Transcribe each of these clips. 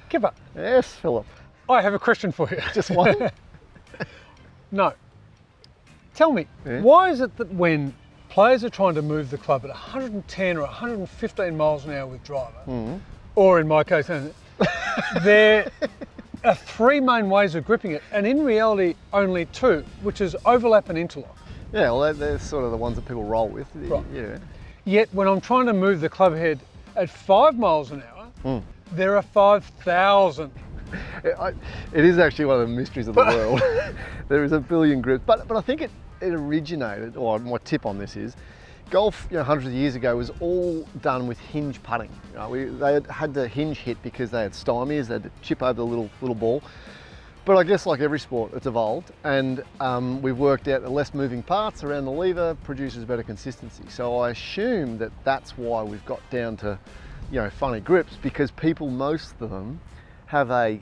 Kipper, Yes, Philip. I have a question for you. Just one? No. Tell me, why is it that when players are trying to move the club at 110 or 115 miles an hour with driver, or in my case, there are three main ways of gripping it, and in reality only two, which is overlap and interlock. Yeah, well, they're sort of the ones that people roll with. Right. Yeah. Yet when I'm trying to move the club head at 5 miles an hour, there are 5,000. It is actually one of the mysteries of the world. There is a billion grips, but I think it originated, or my tip on this is, golf, hundreds of years ago was all done with hinge putting. They had the hinge hit because they had stymies, they had to chip over the little ball. But I guess like every sport, it's evolved, and we've worked out that less moving parts around the lever produces better consistency. So I assume that that's why we've got down to, funny grips, because people, most of them, have a,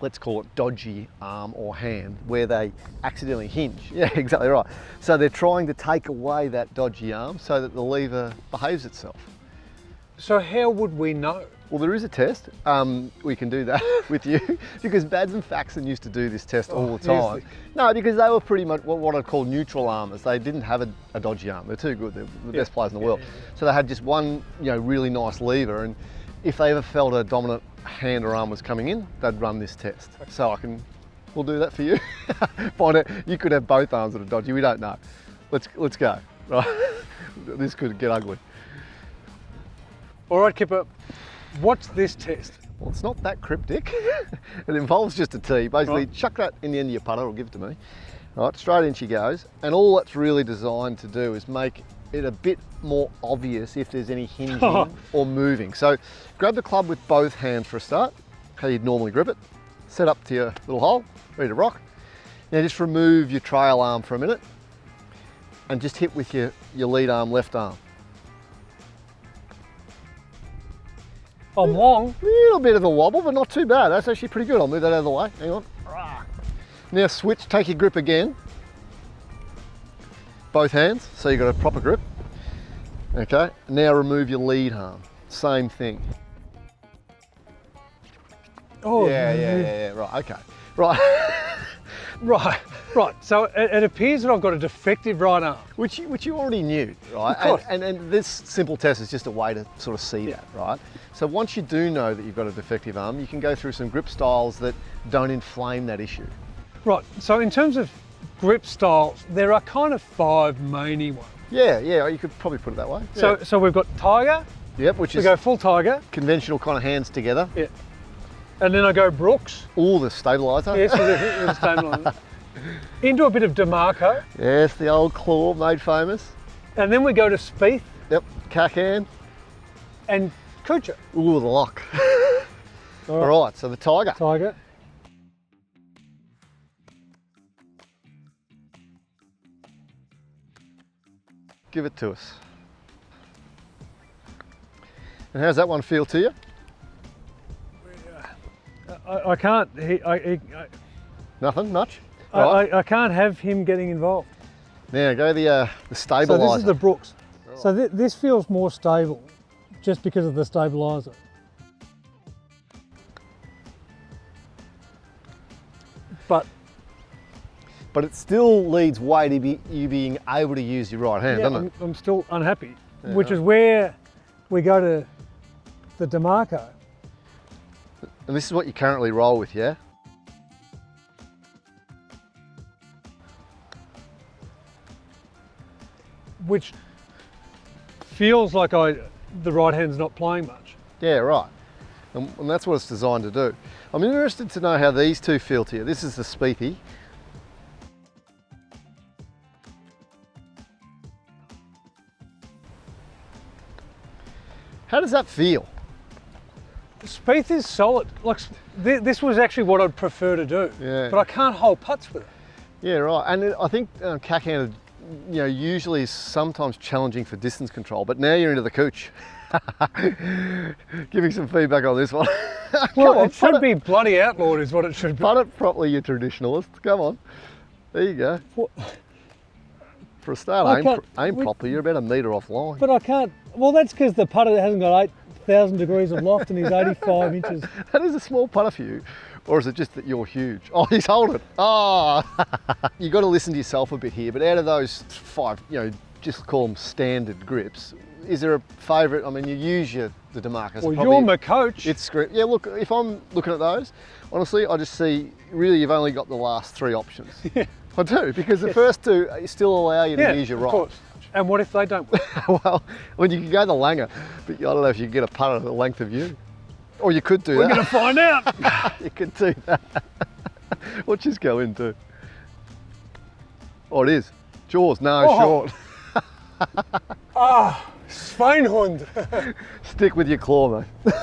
let's call it dodgy arm or hand where they accidentally hinge. Yeah, exactly right. So they're trying to take away that dodgy arm so that the lever behaves itself. So how would we know? Well, there is a test. We can do that with you, because Bads and Faxon used to do this test all the time. Easily. No, because they were pretty much what I'd call neutral armers. They didn't have a dodgy arm. They're too good. They're the best players in the world. So they had just one, really nice lever, and if they ever felt a dominant hand or arm was coming in, they'd run this test. So we'll do that for you. Find out, you could have both arms that are dodgy. We don't know. Let's go. Right? This could get ugly. All right, Kipper, what's this test? Well, it's not that cryptic. It involves just a tee. Basically, chuck that in the end of your putter, or give it to me. Right, straight in she goes. And all that's really designed to do is make it a bit more obvious if there's any hinging or moving. So grab the club with both hands for a start, how you'd normally grip it. Set up to your little hole, ready to rock. Now just remove your trail arm for a minute and just hit with your lead arm, left arm. I'm long. A little bit of a wobble, but not too bad. That's actually pretty good. I'll move that out of the way. Hang on. Now switch, take your grip again. Both hands, so you've got a proper grip. Okay, now remove your lead arm. Same thing. Oh, yeah, right, okay. Right. Right. So it appears that I've got a defective right arm. Which you already knew, right? Of course. And this simple test is just a way to sort of see that, right? So once you do know that you've got a defective arm, you can go through some grip styles that don't inflame that issue. Right, so in terms of grip styles, there are kind of 5 mainy ones. Yeah, you could probably put it that way. So we've got Tiger. Yep, which is go full Tiger. Conventional kind of hands together. Yeah. And then I go Brooks. All the stabiliser. Yes, with the stabiliser. Into a bit of DeMarco. Yes, the old claw made famous. And then we go to Spieth. Yep, Cacan. And Kuchar. Ooh, the lock. All right, so the Tiger. Tiger. Give it to us. And how's that one feel to you? I can't. Nothing much. Right. I can't have him getting involved. Now go the stabiliser. So this is the Brooks. Right. So this feels more stable, just because of the stabiliser. But it still leads way to you being able to use your right hand, doesn't it? I'm still unhappy, which is where we go to the DeMarco. And this is what you currently roll with, yeah? Which feels like the right hand's not playing much. Yeah, right. And that's what it's designed to do. I'm interested to know how these two feel to you. This is the Spiethy. How does that feel? Spieth is solid. Like this was actually what I'd prefer to do. Yeah. But I can't hold putts with it. Yeah, right. And I think Cacan, usually is sometimes challenging for distance control, but now you're into the cooch. Give me some feedback on this one. Well, it should be bloody outlawed is what it should be. Putt it properly, you traditionalist. Come on. There you go. What? For a start, aim properly. You're about a metre offline. But I can't. Well, that's because the putter hasn't got 1,000 degrees of loft and he's 85 inches. That is a small putter for you. Or is it just that you're huge? Oh, he's holding. Oh, you got to listen to yourself a bit here. But out of those 5, just call them standard grips, is there a favourite? I mean, you use the DeMarcus. Well, you're my coach. It's great. Yeah, look, if I'm looking at those, honestly, I just see, really, you've only got the last 3 options. Yeah. I do, because the first 2 still allow you to use your right. Of course. And what if they don't? Well, you can go the langer, but I don't know if you can get a putter the length of you. Or you could do We're that. going to find out. You could do that. What's this go into? Oh, it is. Jaws, no, short. Ah, Schweinhund. Stick with your claw, mate.